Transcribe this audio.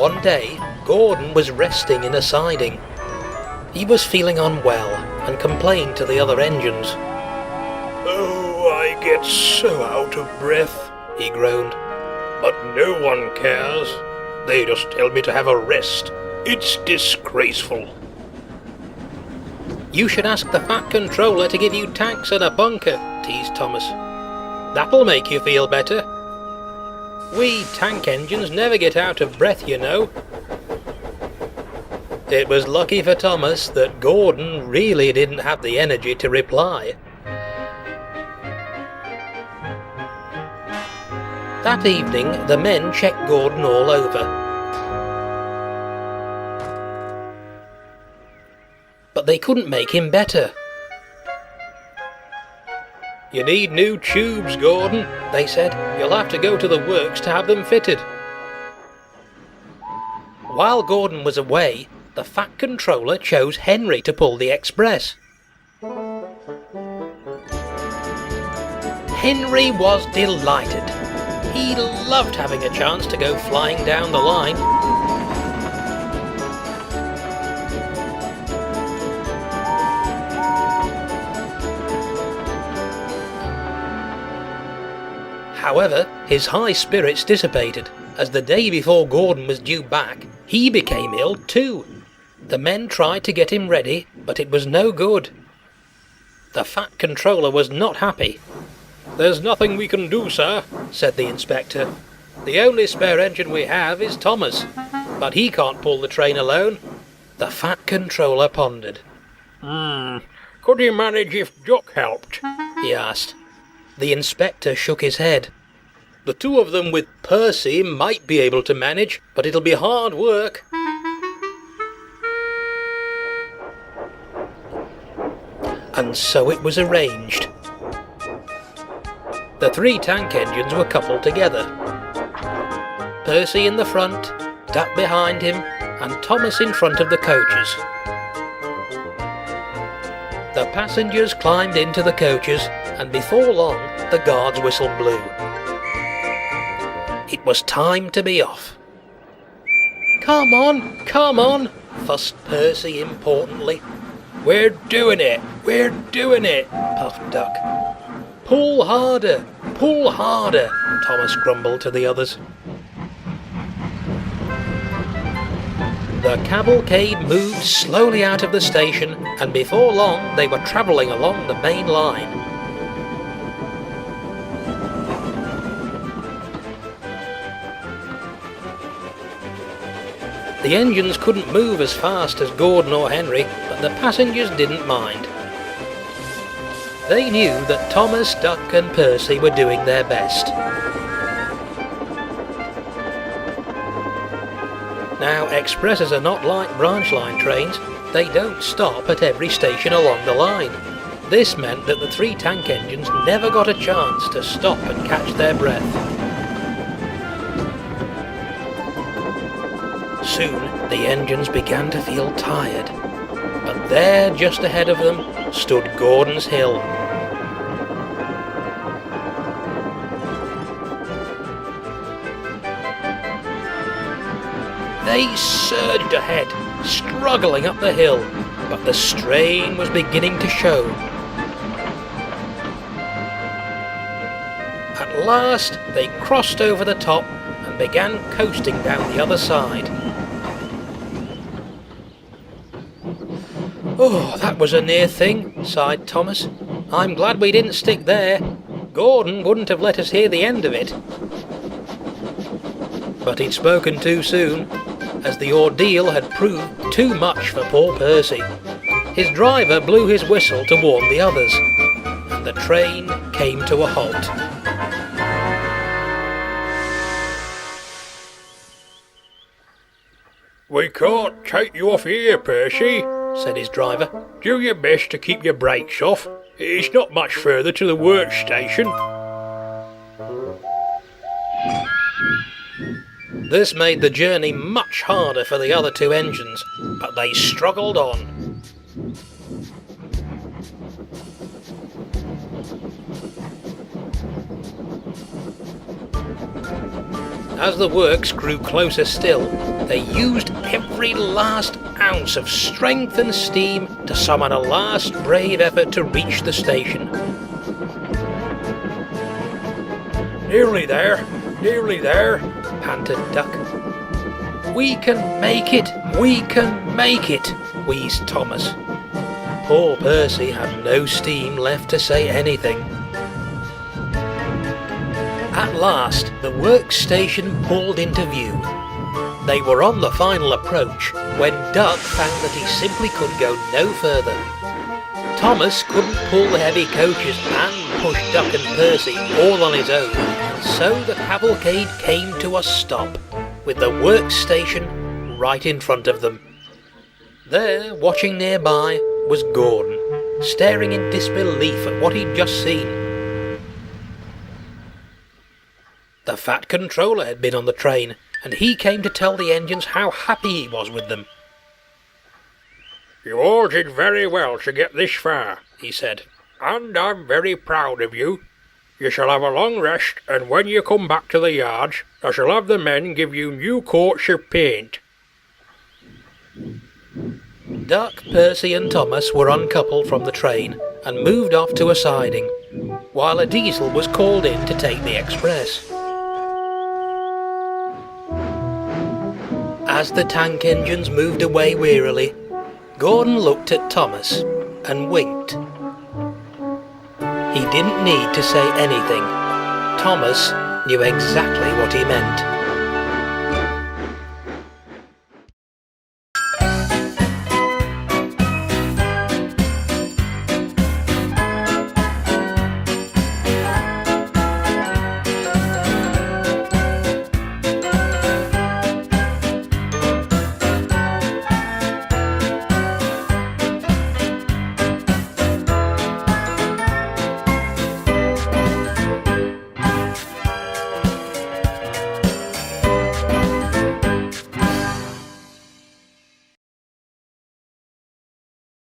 One day, Gordon was resting in a siding. He was feeling unwell and complained to the other engines. "Oh, I get so out of breath," he groaned. "But no one cares. They just tell me to have a rest. It's disgraceful." "You should ask the Fat Controller to give you tanks and a bunker," teased Thomas. "That'll make you feel better. We tank engines never get out of breath, you know." It was lucky for Thomas that Gordon really didn't have the energy to reply. That evening, the men checked Gordon all over. But they couldn't make him better. "You need new tubes, Gordon," they said. "You'll have to go to the works to have them fitted." While Gordon was away, the Fat Controller chose Henry to pull the express. Henry was delighted. He loved having a chance to go flying down the line. However, his high spirits dissipated, as the day before Gordon was due back, he became ill too. The men tried to get him ready, but it was no good. The Fat Controller was not happy. "There's nothing we can do, sir," said the inspector. "The only spare engine we have is Thomas, but he can't pull the train alone." The Fat Controller pondered. Could he manage if Jock helped?" he asked. The inspector shook his head. "The two of them with Percy might be able to manage, but it'll be hard work." And so it was arranged. The three tank engines were coupled together. Percy in the front, Duck behind him, and Thomas in front of the coaches. The passengers climbed into the coaches, and before long the guard's whistle blew. It was time to be off. Come on, fussed Percy importantly. We're doing it, Puffed Duck. Pull harder, Thomas grumbled to the others. The cavalcade moved slowly out of the station, and before long they were travelling along the main line. The engines couldn't move as fast as Gordon or Henry, but the passengers didn't mind. They knew that Thomas, Duck and Percy were doing their best. Now, expresses are not like branch line trains. They don't stop at every station along the line. This meant that the three tank engines never got a chance to stop and catch their breath. Soon, the engines began to feel tired. But there, just ahead of them, stood Gordon's Hill. They surged ahead, struggling up the hill, but the strain was beginning to show. At last, they crossed over the top and began coasting down the other side. "Oh, that was a near thing," sighed Thomas. "I'm glad we didn't stick there. Gordon wouldn't have let us hear the end of it." But he'd spoken too soon, as the ordeal had proved too much for poor Percy. His driver blew his whistle to warn the others, and the train came to a halt. "We can't take you off here, Percy," said his driver. "Do your best to keep your brakes off. It's not much further to the workstation." This made the journey much harder for the other two engines, but they struggled on. As the works grew closer still, They used every last ounce of strength and steam to summon a last brave effort to reach the station. Nearly there, panted Duck. We can make it, we can make it, wheezed Thomas. Poor Percy had no steam left to say anything. At last, the workstation pulled into view. They were on the final approach when Duck found that he simply could go no further. Thomas couldn't pull the heavy coaches and push Duck and Percy all on his own, so the cavalcade came to a stop, with the workstation right in front of them. There, watching nearby, was Gordon, staring in disbelief at what he'd just seen. The Fat Controller had been on the train, and he came to tell the engines how happy he was with them. "You all did very well to get this far," he said, "and I'm very proud of you. You shall have a long rest, and when you come back to the yards, I shall have the men give you new coats of paint." Duck, Percy and Thomas were uncoupled from the train and moved off to a siding, while a diesel was called in to take the express. As the tank engines moved away wearily, Gordon looked at Thomas and winked. He didn't need to say anything. Thomas knew exactly what he meant.